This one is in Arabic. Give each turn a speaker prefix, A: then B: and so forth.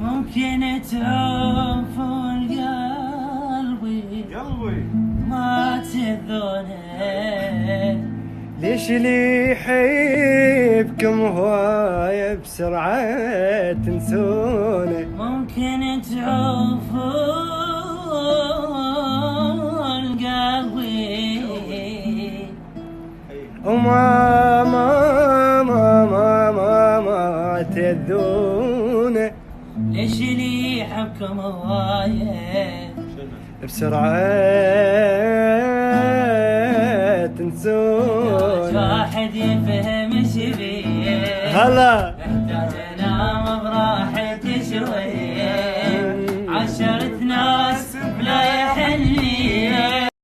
A: ممكن تعوف قلبي ما تذونه،
B: ليش اللي يحبكم هواية بسرعة تنسونه؟
A: ممكن تعوفون قلبي
B: وما ما تذونه.
A: ليش اللي يحبكم هواية
B: بسرعة تنسونه؟
A: واحد يفهم ايش بيه
B: هلا